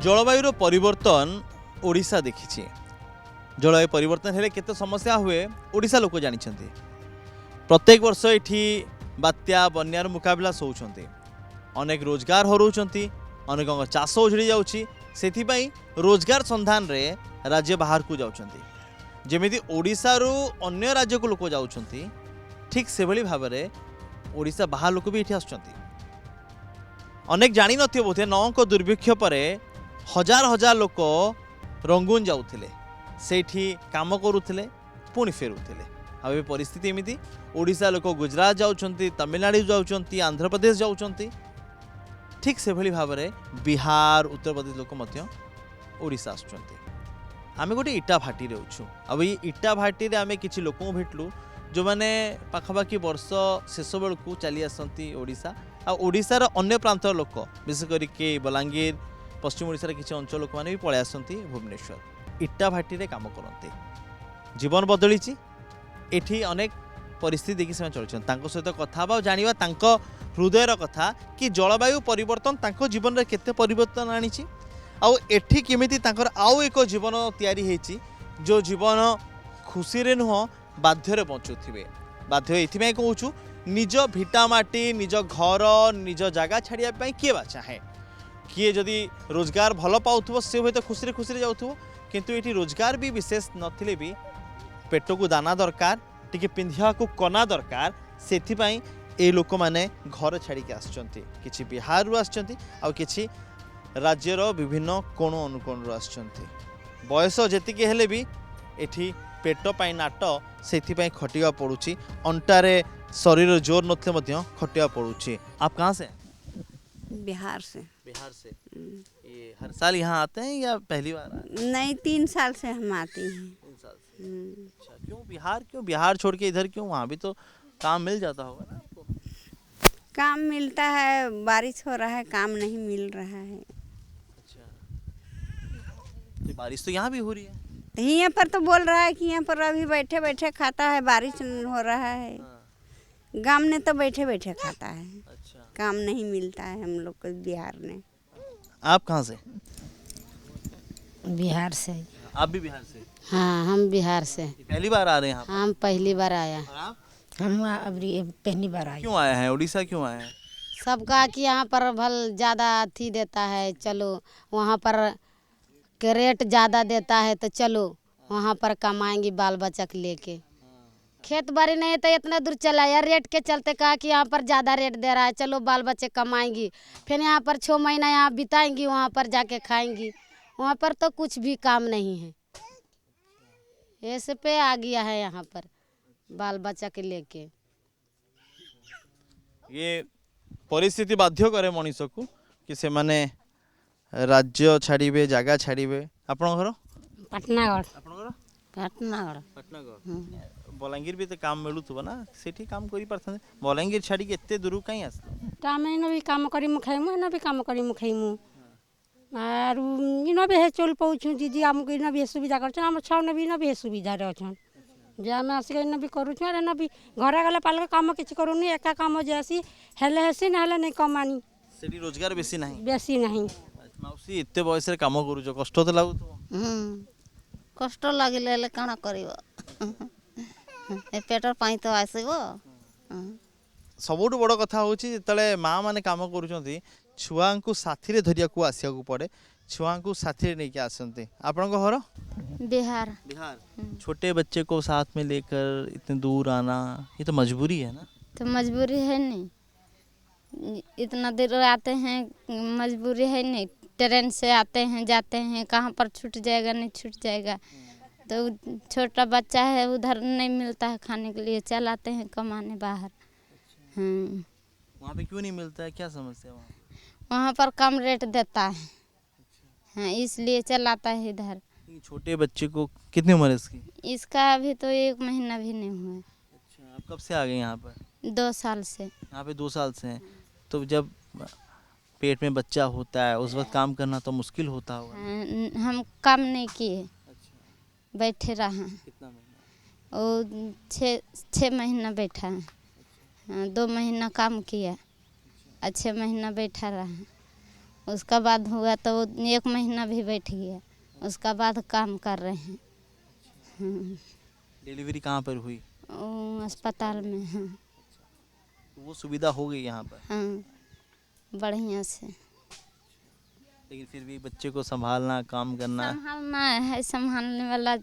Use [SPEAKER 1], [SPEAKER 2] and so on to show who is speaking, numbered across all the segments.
[SPEAKER 1] जलवायुर परिवर्तन ओडिशा देखिछि। जलवायु परिवर्तन हेले केते समस्या हुए ओडिशा लोक जानिछन्ति। प्रत्येक वर्ष एठी बात्या बन्यार मुकाबला सोचन्ति, अनेक रोजगार हरौछन्ति, अनेक चाष उजड़ी जाउछि। सेथिपाई रोजगार संधान रे राज्य बाहर को जाउछन्ति। जेमिति ओडिशा रु अन्य राज्य को लोक जाउछन्ति, ठीक सेभली भाबरे ओडिशा बाहर लोक भी एठी आछन्ति। अनेक जानि नथियो बोधे नौक दुर्भिक्ष परे हजार हजार लोक रंगून जाउथिले, सेठी काम करूथिले, पुणी फेरुथिले। अब ए परिस्थिति एमिति ओडिशा लोक गुजरात जाउछन्ति, तमिलनाडु जाउछन्ति, आंध्र प्रदेश जाउछन्ति। ठीक सेभली भाबरे बिहार उत्तर प्रदेश लोक मध्य ओडिशा आछन्ति। आमे गोटे इटा भाटी रे अछु। अब ई इटा भाटी रे आमे किछि लोक भेटलु जो माने पाखापाखि वर्ष शेष बेलू चली आसती ओडिशा। आ ओडिशार अन्य प्रांतर लोक विशेष करके बलांगीर पश्चिम ओडिशार किछि अंचल लोक माने भी पळे आसती भुवनेश्वर इटा भाटी रे काम करते। जीवन बदलिछि, एठी अनेक परिस्थिति देखि से चलछन। तांको सहित कथा बा जानिबा तांको हृदयर कथा कि जलवायु परिवर्तन तांको जीवन रे केते परिवर्तन आनिछि, आ एठी केमिति तांकर आउ एक जीवन तयारी हेछि जो जीवन खुशी रे नुह बाध्य रे बंचुथिबे। बाध्य एथिमे कहूछु निज भिटामाटी, निज घर, निज जगह छाड़िया पाई किए बा चाहे, किए जदि रोजगार भल पाउथबो से हुए तो खुशी खुशी जाउथबो। किंतु एठी रोजगार भी विशेष नथिले भी पेट को दाना दरकार, टिके पिंधिया को कना दरकार। सेथिपाई ए लोक माने घर छाड़ी के आछंती, किछि बिहार रु आछंती आ किछि राज्यर विभिन्न कोण अनुकोण रु आछंती। बयस जेतिके हेले भी एठी पेट पाई नाट, सेथिपाई खटिया पड़ुछि। अंटारे शरीर जोर नथले मध्य खटिया पड़ुछि। आप कहाँ से?
[SPEAKER 2] बिहार से।
[SPEAKER 1] बिहार से। ये हर साल यहाँ आते हैं या पहली बार आए?
[SPEAKER 2] नहीं, 3 साल से हम आते हैं।
[SPEAKER 1] 3 साल से। अच्छा, क्यों बिहार, क्यों बिहार छोड़ के इधर क्यों? वहाँ भी तो काम मिल जाता होगा ना आपको?
[SPEAKER 2] काम मिलता है, बारिश हो रहा है, काम नहीं मिल रहा है।
[SPEAKER 1] अच्छा, तो बारिश तो यहाँ भी हो रही है।
[SPEAKER 2] यहाँ पर तो बोल रहा है कि यहाँ पर अभी बैठे बैठे खाता है, बारिश हो रहा है। गांव में तो बैठे बैठे खाता है।
[SPEAKER 1] अच्छा,
[SPEAKER 2] काम नहीं मिलता है हम लोग को बिहार में।
[SPEAKER 1] आप कहाँ से?
[SPEAKER 3] बिहार से।
[SPEAKER 1] आप भी बिहार से?
[SPEAKER 3] हाँ, हम बिहार से।
[SPEAKER 1] पहली बार आ रहे हैं यहाँ?
[SPEAKER 3] हम पहली बार आया।
[SPEAKER 1] और आप?
[SPEAKER 3] हम अभी पहली बार आए।
[SPEAKER 1] क्यों आए हैं? उड़ीसा क्यों आए हैं?
[SPEAKER 3] सब कहा कि यहाँ पर भल ज़्यादा अथी देता है, चलो वहाँ पर के रेट ज़्यादा देता है तो चलो वहाँ पर कमाएंगे बाल बच्चा के लेके। खेत बाड़ी नहीं है तो इतना दूर चला यार, रेट के चलते कहा कि यहाँ पर ज़्यादा रेट दे रहा है, चलो बाल बच्चे कमाएंगी, फिर यहाँ पर 6 महीना यहाँ बिताएंगी, वहाँ पर जाके खाएंगी। वहाँ पर तो कुछ भी काम नहीं है, ऐसे पे आ गया है यहाँ पर बाल बच्चा के लेके।
[SPEAKER 1] ये परिस्थिति बाध्य करे मनीष को कि से माने राज्य छाड़िबे, जगह छाड़िबे। आपन घर?
[SPEAKER 3] पटनागढ़।
[SPEAKER 1] आपन घर?
[SPEAKER 3] पटनागढ़।
[SPEAKER 1] पटनागढ़। बलांगीर भी तो काम मिलुथबो ना, सेठी काम करि परथन। बलांगीर छाड़ी के एते दूर काई आसलो?
[SPEAKER 4] काम इन भी काम करी मुखाइमु, इन भी काम करी मुखाइमु। आर इन भी हे चल पउछु दीदी, हमको इन भी सुविधा करछन, हम छाव भी इन भी सुविधा रे अछन। जे हम आसी इन भी करूछु, आर इन भी घरे गले पाल काम किछ करूनी, एका काम जेसी हेले हेसी न हेले नै कमानी।
[SPEAKER 1] सेठी रोजगार बेसी नाही?
[SPEAKER 4] बेसी नहीं।
[SPEAKER 1] माउसी एते बयस रे काम करूछ, कष्ट तो लागुथबो?
[SPEAKER 5] कष्ट लगिले हेले काना करिवो, ए पेटर पाई तो आसीबो।
[SPEAKER 1] सबुठु बड़ कथा होची जेतले माँ माने काम करूछंती, छुआंकु साथी रे धरिया को आसिया को पड़े, छुआंकु साथी रे नै के आसंती। आपन को घर?
[SPEAKER 5] बिहार।
[SPEAKER 1] बिहार। छोटे बच्चे को साथ में लेकर इतने दूर आना, ये तो मजबूरी है ना?
[SPEAKER 5] तो मजबूरी है नहीं, इतना देर आते हैं, मजबूरी है नहीं। ट्रेन से आते हैं, जाते हैं, कहाँ पर छूट जाएगा नहीं छूट जाएगा। तो छोटा बच्चा है, उधर नहीं मिलता है खाने के लिए, चल आते हैं कमाने बाहर।
[SPEAKER 1] वहाँ पे क्यों नहीं मिलता है, क्या समस्या वहाँ?
[SPEAKER 5] वहाँ पर कम रेट देता है, हाँ, इसलिए चल आता है इधर।
[SPEAKER 1] छोटे बच्चे को कितनी उम्र है इसकी?
[SPEAKER 5] इसका अभी तो 1 महीना भी नहीं हुआ।
[SPEAKER 1] अच्छा, आप कब से आ गए यहाँ पर?
[SPEAKER 5] 2 साल से।
[SPEAKER 1] यहाँ पे 2 साल से हैं। तो जब पेट में बच्चा होता है उस वक्त काम करना तो मुश्किल होता होगा।
[SPEAKER 5] हम काम नहीं किए।
[SPEAKER 1] अच्छा,
[SPEAKER 5] बैठे रहा।
[SPEAKER 1] कितना महीना?
[SPEAKER 5] और 6 महीना बैठा है। हाँ, 2 महीना काम किया, 6 महीना बैठा रहा। उसका बाद हुआ तो 1 महीना भी बैठ गया, उसका बाद काम कर रहे हैं।
[SPEAKER 1] डिलीवरी कहाँ पर हुई?
[SPEAKER 5] अस्पताल में। हाँ
[SPEAKER 1] तो वो सुविधा हो गई यहाँ पर,
[SPEAKER 5] हाँ बढ़िया से।
[SPEAKER 1] लेकिन फिर भी बच्चे को संभालना, काम करना।
[SPEAKER 5] संभालना है, संभालने वाला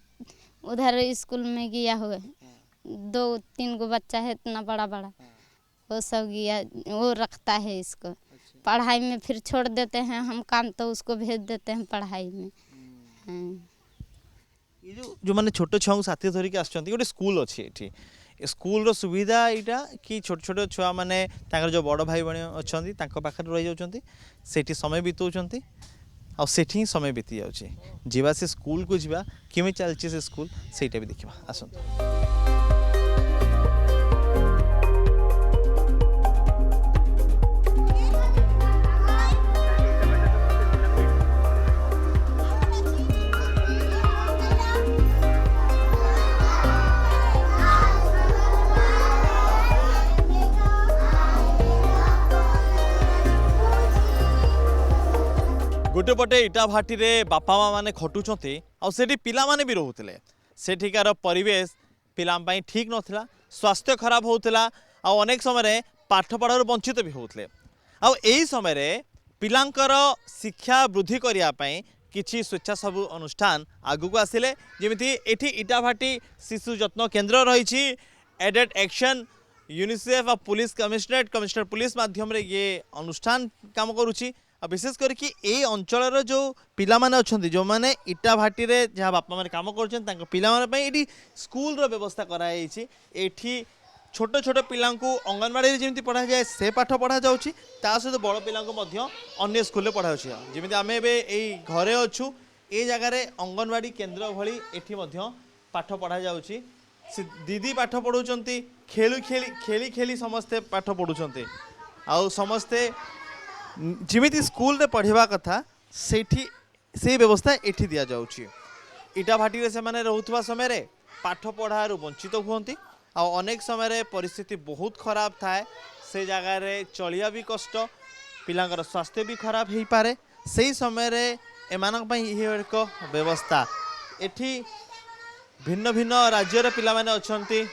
[SPEAKER 5] उधर स्कूल में गया हुआ है, 2-3 गो बच्चा है इतना बड़ा बड़ा, वो सब गया, वो रखता है इसको। पढ़ाई में फिर छोड़ देते हैं हम काम, तो उसको भेज देते हैं पढ़ाई में। हाँ।
[SPEAKER 1] ये जो मैंने छोटे छुआ साथी धरिक आसछंती गोटे स्कूल अच्छी एठी, स्कूल रो सुविधा एटा कि छोट छोट छुआ माने ताकर जो बड़ भाई बहन अच्छंती तांको पाखर रहि जाउछंती, सेठी समय बितौछंती आ सेठी ही समय बीती जाउछे। जीवा से स्कूल को जीवा केमे चलछि से स्कूल सेटा भी देखिबा आसंत। गोटे पटे इटा भाटी रे बापा माँ माने खटुचंती आ सेठी पिला माने भी रहुतले। सेठिकार परिवेश पिला पई ठीक नथिला, स्वास्थ्य खराब होउतला आ अनेक समय पाठ पढ़ार वंचित भी होउतले। आ एही समय रे पिलांकर शिक्षा वृद्धि करिया पई किछि स्वेच्छासेवी अनुष्ठान आगुक आसिले, जेमिति एठी इटाभाटी शिशु जत्न केन्द्र रही, एडेड एक्शन, यूनिसेफ और पुलिस कमिश्नरेट कमिश्नर पुलिस माध्यम रे ये अनुष्ठान काम करुछि। विशेष करके ये अंचल जो पिला माने अछंती जो माने इटाभाटी रे जहाँ बापा माने काम करछन तांको पिला माने पई एठी स्कूल रो व्यवस्था कराई छि। एठी छोट छोट पिलांकु अंगनवाड़ी रे जेमिति पढ़ा जाए से पाठ पढ़ा जाउछि, ता सहित बड़ पिलांकु मध्य अन्य स्कूल रे पढ़ा जाउछि। जेमिति आमे एबे एई घरे अछु, ए जगह रे अंगनवाड़ी केन्द्र भली एठी मध्य पाठ पढ़ा जाउछि। दीदी पाठ पढ़ुचंती, खेली खेली समस्ते पाठ पढ़ुचंती, आ समस्ते जिमिति स्कूल रे पढ़िबा कथा सेठी से व्यवस्था एठी दिया जाउछि। इटाभाटी रे से माने रहउथवा समय रे पाठ पढ़ारू वंचित हुअंती आ अनेक समय रे परिस्थिति बहुत खराब थाए, से जगह रे चलिया भी कष्ट, पिलांकर स्वास्थ्य भी खराब हेई पारे। सेही समय रे एमानक पई एक व्यवस्था एठी भिन्न भिन्न राज्य रे पिला माने अछंती,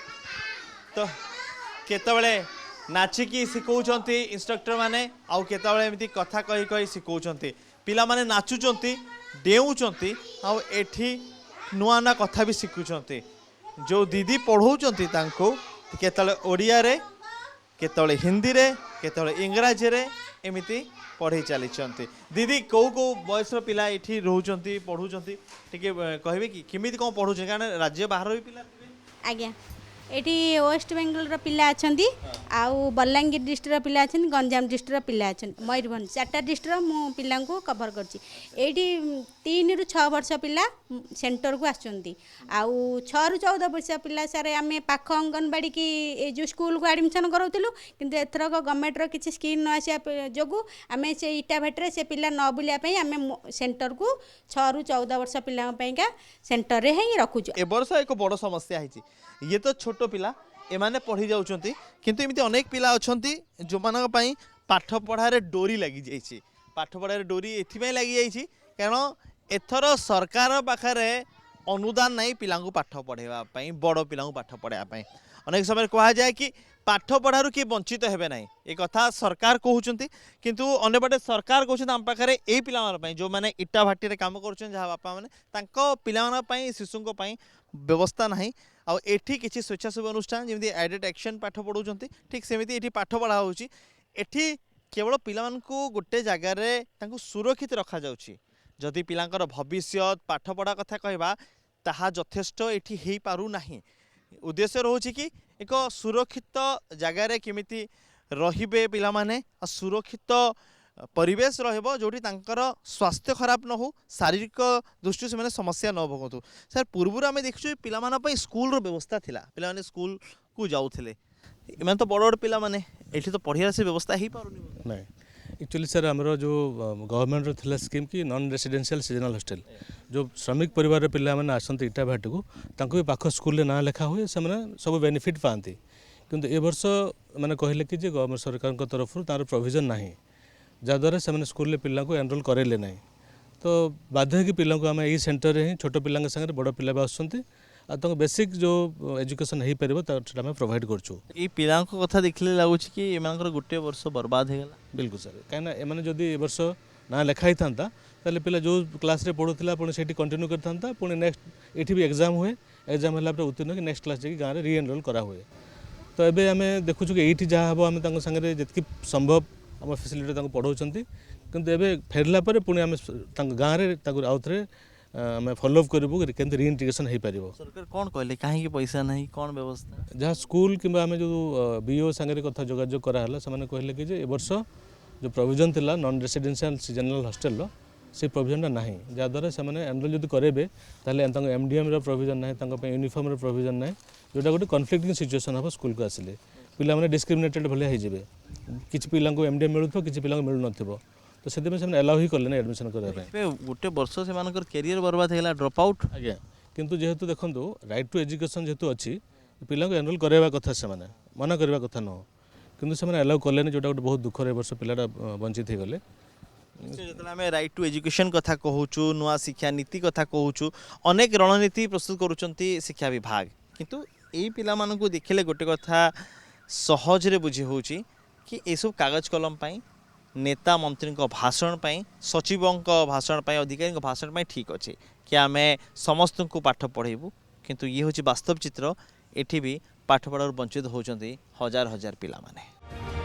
[SPEAKER 1] तो केतबेले नाचिकी शिखौचंती इंस्ट्रक्टर माने, आउ केतबेले एमिति कथा कहि कहि शिखौचंती। पिला माने नाचुचंती, डेउचंती, आउ एठी नुआ नुआ कथा भी शिखुचंती। जो दीदी पढ़ौचंती तांको केतबेले ओडिया रे, केतबेले हिंदी रे, केतबेले इंग्राजी रे एमिति पढ़े चलीचंती। दीदी कौ कौ बयसर पिला एठी रहउचंती पढ़ुचंती टिके कहबे कि केमिति कोन पढ़ुचे, कारण राज्य बाहर भी पिला
[SPEAKER 4] आज्ञा एटी वेस्ट बेंगल पिला अच्छी आउ बलांगीर डिस्ट्रिक्ट पिला अच्छे, गंजाम डिस्ट्रिक्ट पिला अच्छे, मयूरभंज 4टा डिस्ट्रिक्ट मु पिला कवर कर 3 ରୁ 6 वर्ष पिला सेंटर को आसुँच, आउ 6 ରୁ 14 वर्ष पिला सारे आम पाख अंगनवाड़ी की जो स्कूल को एडमिशन कराऊलु, किंतु एथरक गवर्नमेंट किसी स्कीम न आसा जो आम से इटाभाटी से पिला न बुलापाई आम सेंटर को 6 ରୁ 14 वर्ष पिला सेंटर रे ही रखुचु।
[SPEAKER 1] ए वर्ष एक बड़ समस्या है, ये तो छोट पिला एमाने पढ़ी जाउछंती, किंतु एमिति अनेक पिला अछंती जो मानक पई पाठ पढ़ारे डोरी लगी जाइछि। पाठ पढ़ारे डोरी एथिबे लगी जाइछि कारण एथर सरकार पाखरे अनुदान नहीं पिलांकु पाठ पढ़ाइबा पई, बड़ पिलांकु पाठ पढ़ाइबा पई। अनेक समय कहा जाए कि पाठ पढ़ारू किए वंचित हेबे नहीं, ए कथा सरकार कहउछंती, किंतु अन्य बाटे सरकार कहउछंती आम पाखरे एई पिला मान पई जो माने इटाभाटी रे काम करछन जहा बापा माने तांको पिला मान पई शिशुंको पई व्यवस्था नहीं। आ एठी किछि स्वेच्छासेवी अनुष्ठान जेमिति एडेड एक्शन पाठ पढ़ाउछंती, ठीक सेमिति एठी पाठ पढ़ा होउछि। एठी केवल पिला मानकु गोटे जगह रे तांकु सुरक्षित रखा जाउछि। जदि पिलांकर भविष्य पाठ पढ़ा कथा कहबा ताहा यथेष्ट एठी हेई पारु नाही। उद्देश्य रोचे कि एक सुरक्षित जगार केमिति रहिबे पिला माने, सुरक्षित परिवेश रहिबो जोठी तांकर स्वास्थ्य खराब न हो, शारीरिक दृष्टि से माने समस्या न भोगतु। सर पूर्व आम देखु पिला माने पई स्कूल रो व्यवस्था थिला, पिला माने स्कूल को जाउथिले, एमन तो बड़ बड़ पिला माने एठी तो पढ़िया से व्यवस्था ही पारुनी
[SPEAKER 6] नहीं। एक्चुअली सर आमर जो गवर्नमेंट थिला स्कीम कि नॉन रेसिडेंशियल सीजनल हॉस्टल जो श्रमिक परिवार पिला माने आसंती इटाभाटी को तांको भी पाख स्कूल ना लेखा हुए से सब बेनिफिट पाती, किंतु ए वर्ष माने कहले कि जे गवर्नमेंट सरकार तरफ तार प्रोविजन नाही, जहाँद्वारा से स्कूल पिला को एनरोल करेले ना तो बाध्य होगी पिला को आम यही सेन्टर ही छोट पिला सागर बड़ पिला भी आसुँच बेसिक जो एजुकेशन हो पार आम प्रोवाइड करूँ।
[SPEAKER 1] ये पिला कथा देखले लगुच कि एमानकर गोटे वर्ष बर्बाद होगला।
[SPEAKER 6] बिल्कुल सर कहीं एम जदि वर्ष ना लिखाई था ताले पिला जो क्लास रे पढ़ुला पुणी से कंटिन्यू करता पुणी नेक्स्ट ये भी एग्जाम हुए एग्जाम है उत्तीर्ण कि नेक्स्ट क्लास जाकि गाँव में री एनरोल करा हुए। तो ये आम देखुँ कि ये जहाँ हम आम सागर जी संभव आम फैसिलिटी पढ़ाऊँच किंतु एबे फेरला पर पुणी आम गाँव में आउ थे आम फॉलोअप करूँ कि री इंटीग्रेशन हो पार।
[SPEAKER 1] सरकार कौन कहले कहीं पैसा नहीं कौन व्यवस्था
[SPEAKER 6] जहाँ स्कूल कि आम जो बीओ सागर कथा जोगाजोग कराला से कहले कि ए वर्ष जो प्रोविजन थिला नॉन रेसिडेंशियल सीजनल हॉस्टल से प्रोविजनटा ना जहाँद्वारा से एनरोल जब करेंगे ताले एमडीएम प्रोविजन ना यूनिफॉर्म प्रोविजन ना जोटा गोटे कन्फ्लिक्टिंग सिचुएसन हम स्कूल को आसिले पिला माने डिस्क्रिमिनेटेड भाया होइजिबे किछि पिला को एमडीएम मिलुथो किछि पिला को मिलु नथिबो तो से एलाउ ही कले ना एडमिशन करबे
[SPEAKER 1] गोटे वर्ष से कैरियर बर्बाद होगा ड्रॉप आउट
[SPEAKER 6] आज्ञा किंतु जेहेतु देखंतु राइट टू एजुकेशन जेहेतु अच्छी पिला को एनरोल करवा कथा से मना करवा कथा न किंतु से एलाउ कले जोटा गोटे बहुत दुखर ए वर्ष पिलाटा वंचित हो गले।
[SPEAKER 1] जो आम राइट टू एजुकेशन कथा कहूँ नुआ शिक्षा नीति कथा कहूँ अनेक रणनीति प्रस्तुत करुँच शिक्षा विभाग किंतु यही पिला मानू देखिले गोटे कथा सहजरे बुझी हो कि सब कागज कलम पाई नेता मंत्री भाषण पाई सचिवों भाषण पाई अधिकारी भाषण पाई ठीक अच्छे कि आम समस्त को पाठ पढ़ेबू किंतु ये हूँ वास्तव चित्र एठी भी पाठ पढ़ार वंचित होती हजार हजार पिला माने।